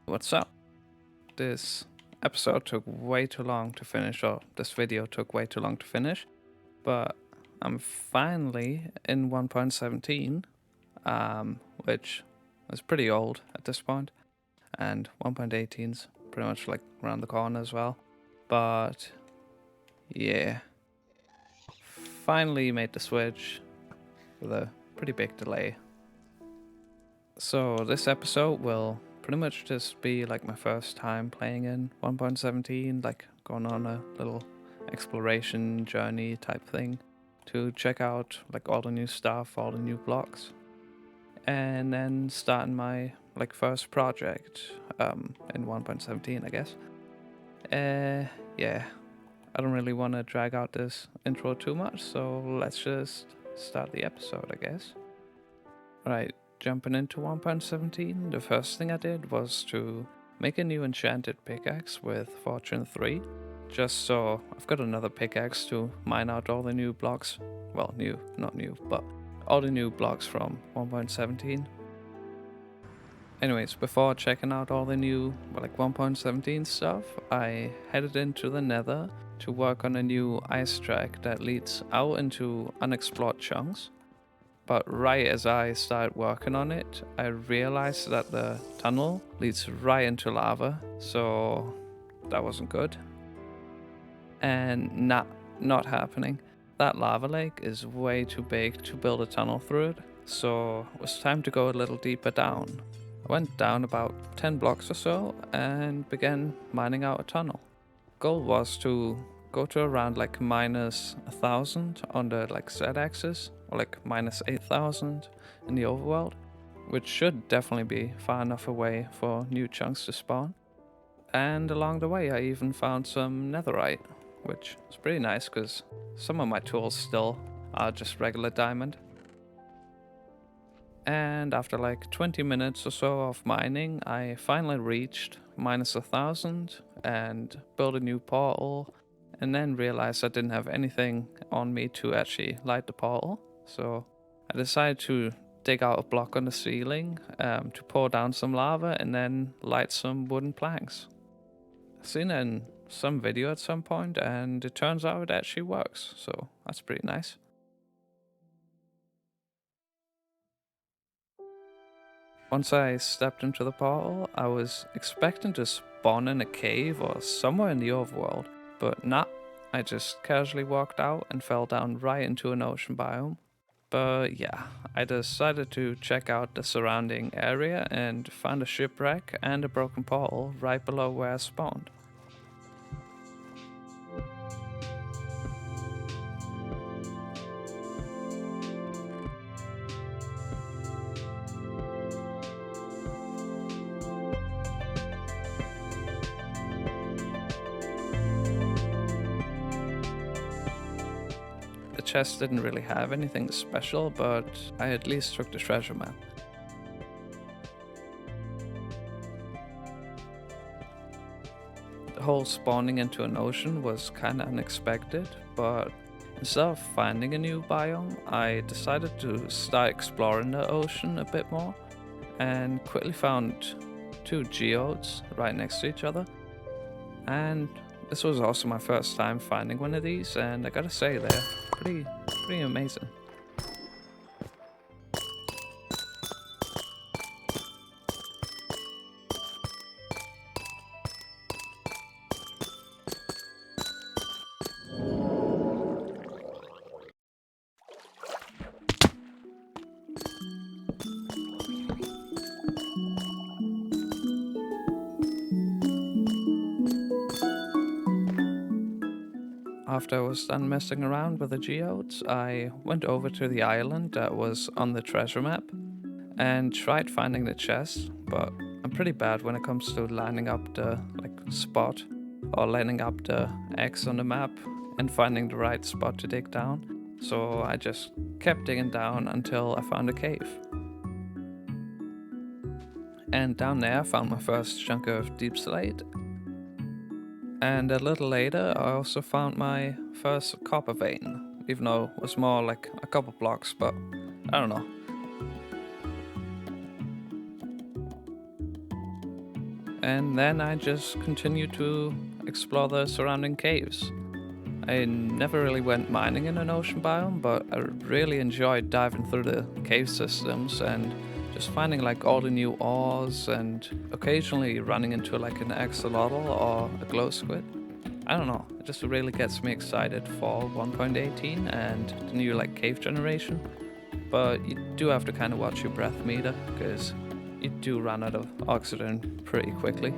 What's up? This episode took way too long to finish, or this video took way too long to finish, but I'm finally in 1.17, which is pretty old at this point, and 1.18's pretty much like around the corner as well. But yeah, finally made the switch with a pretty big delay. So this episode will pretty much just be like my first time playing in 1.17, like going on a little exploration journey type thing to check out like all the new stuff, all the new blocks, and then starting my like first project in 1.17, I guess. Yeah, I don't really want to drag out this intro too much, so let's just start the episode, I guess. Alright, jumping into 1.17, the first thing I did was to make a new enchanted pickaxe with Fortune 3, just so I've got another pickaxe to mine out all the new blocks. Well, not new, but all the new blocks from 1.17. Anyways, before checking out all the new 1.17 stuff, I headed into the Nether to work on a new ice track that leads out into unexplored chunks. But right as I started working on it, I realized that the tunnel leads right into lava, so that wasn't good. And not happening. That lava lake is way too big to build a tunnel through it, so it was time to go a little deeper down. I went down about 10 blocks or so and began mining out a tunnel. Goal was to go to around like minus 1,000 on the z-axis, or like minus 8,000 in the overworld, which should definitely be far enough away for new chunks to spawn. And along the way I even found some netherite, which is pretty nice because some of my tools still are just regular diamond. And after like 20 minutes or so of mining, I finally reached minus 1,000 and built a new portal, and then realized I didn't have anything on me to actually light the portal. So I decided to dig out a block on the ceiling to pour down some lava and then light some wooden planks. I've seen it in some video at some point, and it turns out it actually works, so that's pretty nice. Once I stepped into the portal, I was expecting to spawn in a cave or somewhere in the overworld, but nah, I just casually walked out and fell down right into an ocean biome. But yeah, I decided to check out the surrounding area and found a shipwreck and a broken portal right below where I spawned. The chest didn't really have anything special, but I at least took the treasure map. The whole spawning into an ocean was kinda unexpected, but instead of finding a new biome, I decided to start exploring the ocean a bit more, and quickly found two geodes right next to each other. And this was also my first time finding one of these, and I gotta say they're pretty amazing. After I was done messing around with the geodes, I went over to the island that was on the treasure map and tried finding the chest, but I'm pretty bad when it comes to lining up the spot or lining up the X on the map and finding the right spot to dig down. So I just kept digging down until I found a cave. And down there I found my first chunk of deepslate. And a little later, I also found my first copper vein, even though it was more like a couple blocks, but I don't know. and then I just continued to explore the surrounding caves. I never really went mining in an ocean biome, but I really enjoyed diving through the cave systems and just finding like all the new ores and occasionally running into like an axolotl or a glow squid. I don't know, it just really gets me excited for 1.18 and the new like cave generation. But you do have to kind of watch your breath meter because you do run out of oxygen pretty quickly.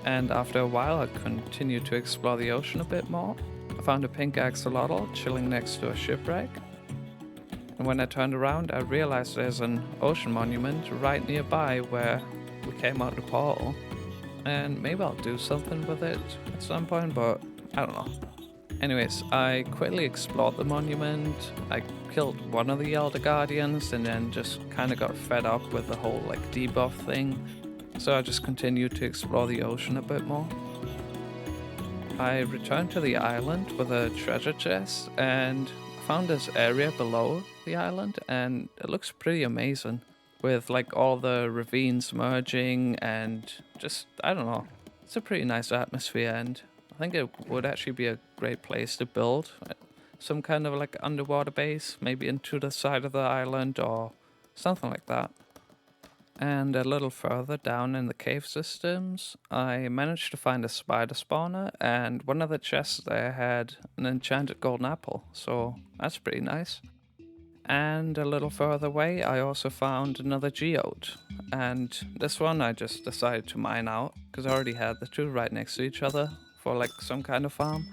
And after a while, I continued to explore the ocean a bit more. I found a pink axolotl chilling next to a shipwreck. And when I turned around, I realized there's an ocean monument right nearby where we came out the portal. And maybe I'll do something with it at some point, but I don't know. Anyways, I quickly explored the monument. I killed one of the Elder Guardians and then just kind of got fed up with the whole like debuff thing. So I just continued to explore the ocean a bit more. I returned to the island with a treasure chest and found this area below the island, and it looks pretty amazing with like all the ravines merging and just, I don't know, it's a pretty nice atmosphere, and I think it would actually be a great place to build some kind of like underwater base, maybe into the side of the island or something like that. And a little further down in the cave systems, I managed to find a spider spawner, and one of the chests there had an enchanted golden apple, so that's pretty nice. And a little further away, I also found another geode, and this one I just decided to mine out, because I already had the two right next to each other for like some kind of farm.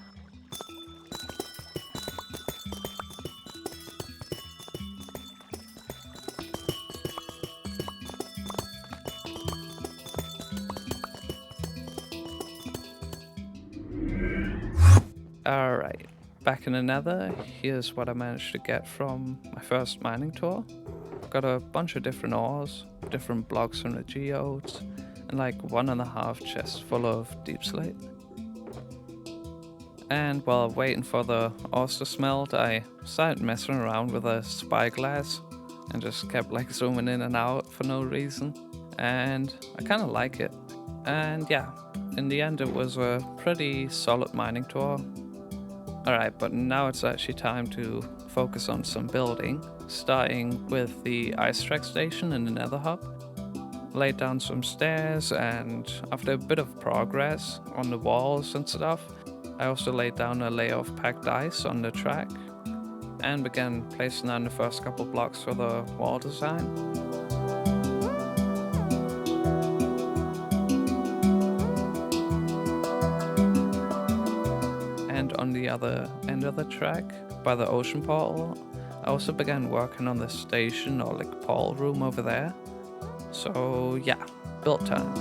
Alright, back in the Nether, here's what I managed to get from my first mining tour. Got a bunch of different ores, different blocks from the geodes, and like 1.5 chests full of deepslate. And while waiting for the ores to smelt, I started messing around with a spyglass and just kept like zooming in and out for no reason. And I kind of like it. And yeah, in the end it was a pretty solid mining tour. Alright, but now it's actually time to focus on some building, starting with the ice track station in the Nether hub. Laid down some stairs, and after a bit of progress on the walls and stuff, I also laid down a layer of packed ice on the track and began placing down the first couple blocks for the wall design. And on the other end of the track, by the ocean portal, I also began working on the station or like portal room over there. So yeah, build time.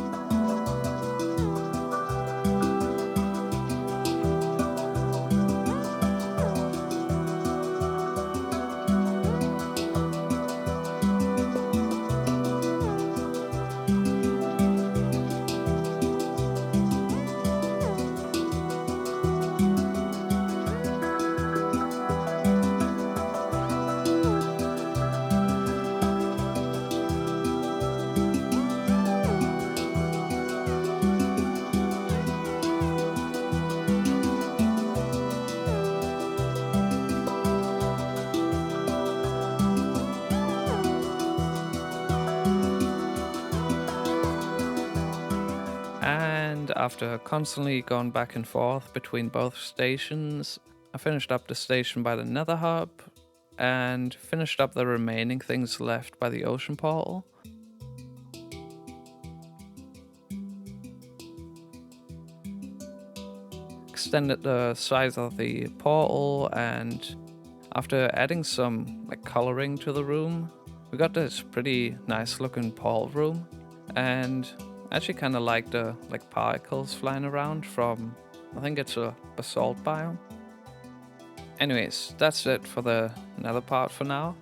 And after constantly going back and forth between both stations, I finished up the station by the Nether hub and finished up the remaining things left by the ocean portal. extended the size of the portal, and after adding some like coloring to the room, we got this pretty nice looking portal room. And I actually kind of like the like particles flying around from, I think it's a basalt biome. Anyways, that's it for the nether part for now.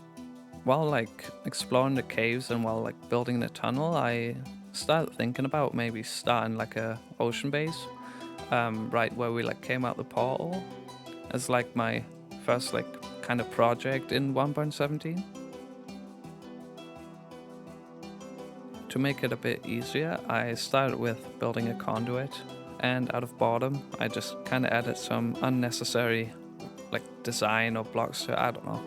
While like exploring the caves and while like building the tunnel, I started thinking about maybe starting like a ocean base, right where we like came out the portal, as like my first like kind of project in 1.17. To make it a bit easier, I started with building a conduit, and out of boredom, I just kind of added some unnecessary like design or blocks to, I don't know.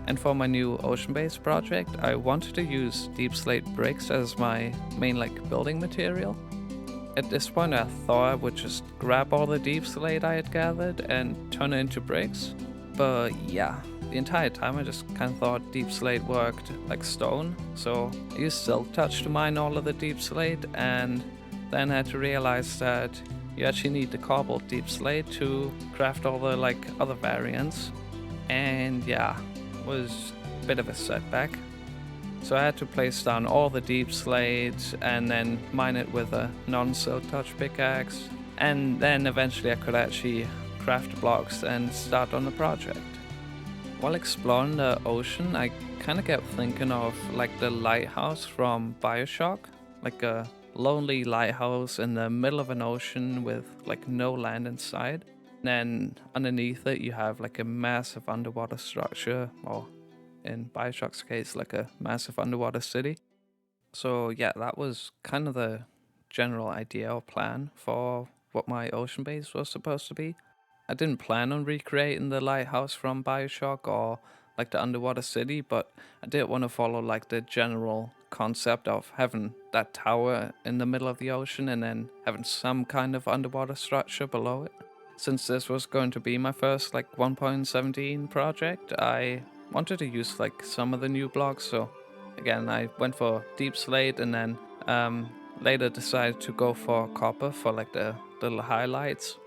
And for my new ocean base project, I wanted to use deepslate bricks as my main like building material. At this point I thought I would just grab all the deepslate I had gathered and turn it into bricks. But yeah, the entire time I just kind of thought deepslate worked like stone, so I used silk touch to mine all of the deepslate, and then I had to realize that you actually need the cobbled deepslate to craft all the like other variants. And yeah, was a bit of a setback. So I had to place down all the deepslate and then mine it with a non-silk touch pickaxe, and then eventually I could actually craft blocks and start on the project. While exploring the ocean, I kind of kept thinking of like the lighthouse from Bioshock, like a lonely lighthouse in the middle of an ocean with like no land in sight. Then underneath it you have like a massive underwater structure, or in Bioshock's case like a massive underwater city. So yeah, that was kind of the general idea or plan for what my ocean base was supposed to be. I didn't plan on recreating the lighthouse from Bioshock or like the underwater city, but I did want to follow like the general concept of having that tower in the middle of the ocean and then having some kind of underwater structure below it. Since this was going to be my first like 1.17 project, I wanted to use like some of the new blocks. So again, I went for deepslate and then later decided to go for copper for like the little highlights.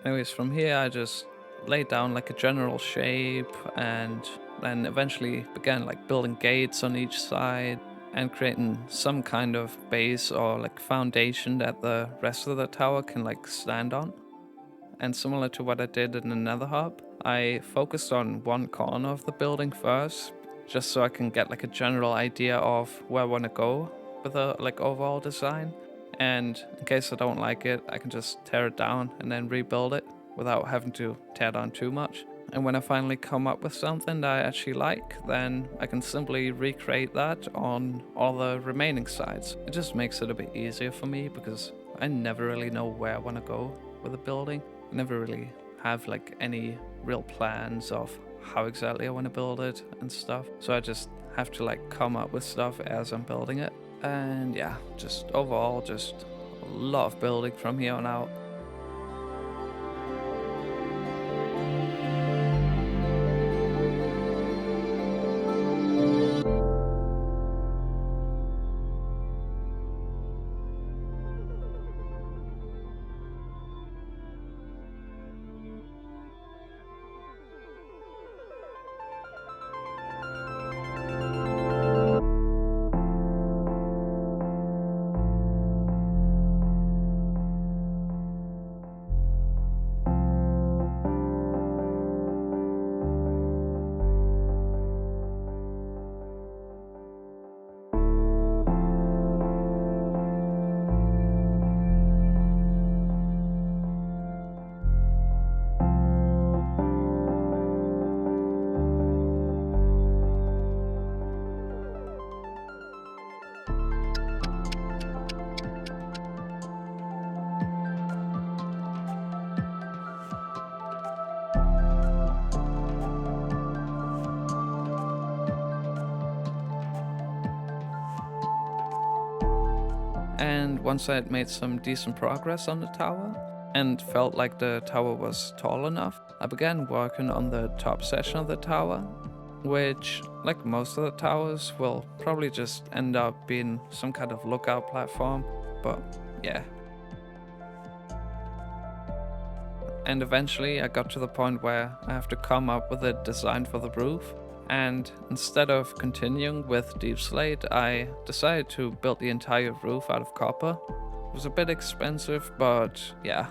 Anyways, from here I just laid down like a general shape and then eventually began like building gates on each side and creating some kind of base or like foundation that the rest of the tower can like stand on. And similar to what I did in the Nether hub, I focused on one corner of the building first, just so I can get like a general idea of where I want to go with the like overall design. And in case I don't like it, I can just tear it down and then rebuild it without having to tear down too much. And when I finally come up with something that I actually like, then I can simply recreate that on all the remaining sides. It just makes it a bit easier for me because I never really know where I want to go with a building. I never really have like any real plans of how exactly I want to build it and stuff. So I just have to like come up with stuff as I'm building it. And yeah, just overall, just a lot of building from here on out. And once I had made some decent progress on the tower and felt like the tower was tall enough, I began working on the top section of the tower, which, like most of the towers, will probably just end up being some kind of lookout platform, but yeah. And eventually I got to the point where I have to come up with a design for the roof, and instead of continuing with deepslate, I decided to build the entire roof out of copper. It was a bit expensive, but yeah.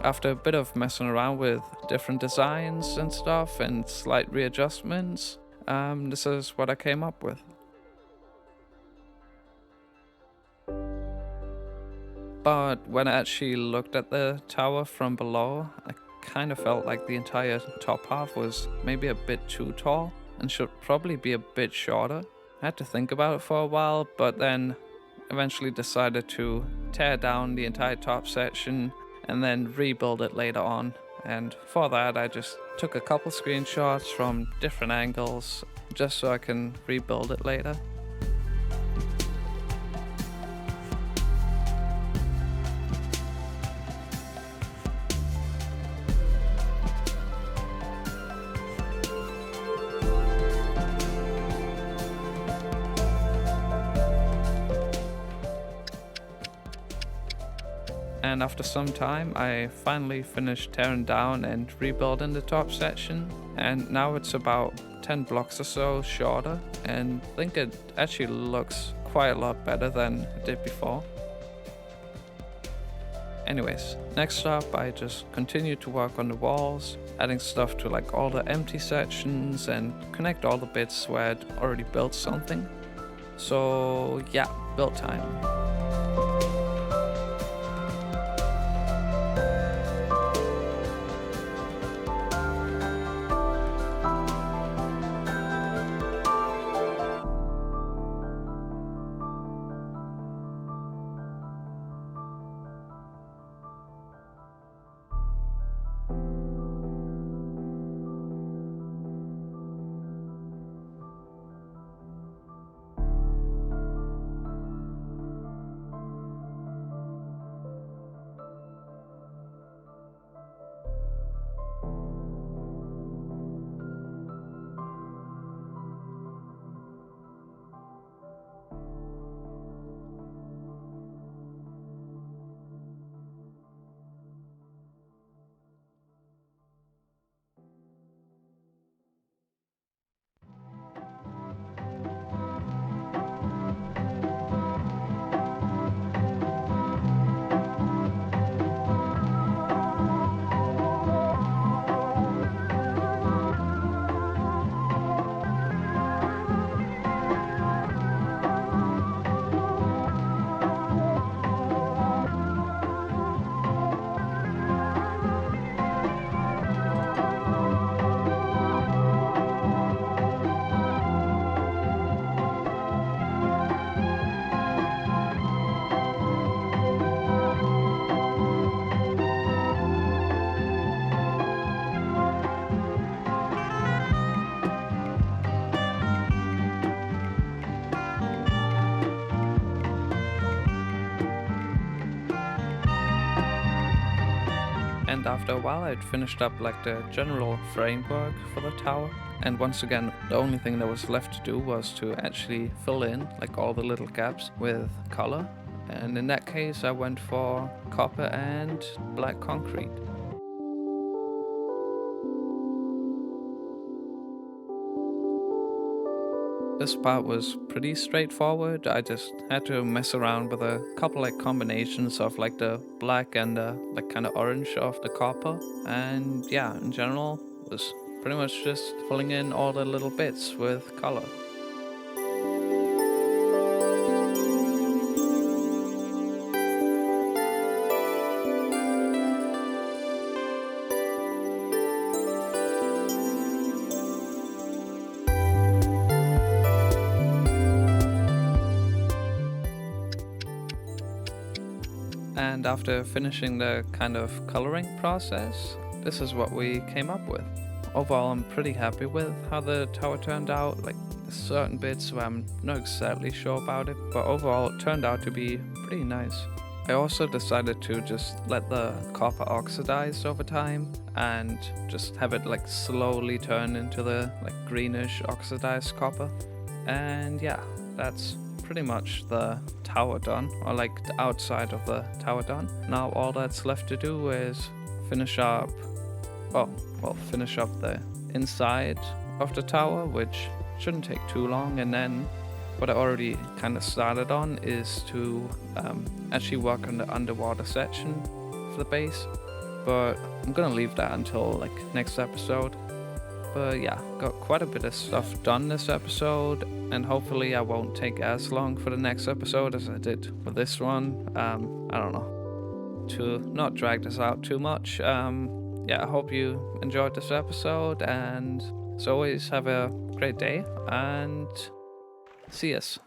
After a bit of messing around with different designs and stuff and slight readjustments, this is what I came up with. But when I actually looked at the tower from below, I kind of felt like the entire top half was maybe a bit too tall and should probably be a bit shorter. I had to think about it for a while, but then eventually decided to tear down the entire top section and then rebuild it later on. And for that, I just took a couple screenshots from different angles just so I can rebuild it later. And after some time, I finally finished tearing down and rebuilding the top section, and now it's about 10 blocks or so shorter, and I think it actually looks quite a lot better than it did before. Anyways, next up I just continued to work on the walls, adding stuff to like all the empty sections and connect all the bits where I'd already built something. So yeah, build time. And after a while I'd finished up like the general framework for the tower, and once again the only thing that was left to do was to actually fill in like all the little gaps with color, and in that case I went for copper and black concrete. This part was pretty straightforward. I just had to mess around with a couple like combinations of like the black and the like kind of orange of the copper. And yeah, in general, was pretty much just filling in all the little bits with color. And after finishing the kind of coloring process, this is what we came up with. Overall, I'm pretty happy with how the tower turned out. Like, there's certain bits where I'm not exactly sure about it, but overall it turned out to be pretty nice. I also decided to just let the copper oxidize over time and just have it like slowly turn into the like greenish oxidized copper. And yeah, that's pretty much the tower done, or like the outside of the tower done. Now all that's left to do is finish up the inside of the tower, which shouldn't take too long. And then what I already kind of started on is to actually work on the underwater section for the base, but I'm gonna leave that until like next episode. But yeah, got quite a bit of stuff done this episode, and hopefully I won't take as long for the next episode as I did with this one. I don't know, to not drag this out too much. Yeah, I hope you enjoyed this episode, and as always, have a great day, and see us.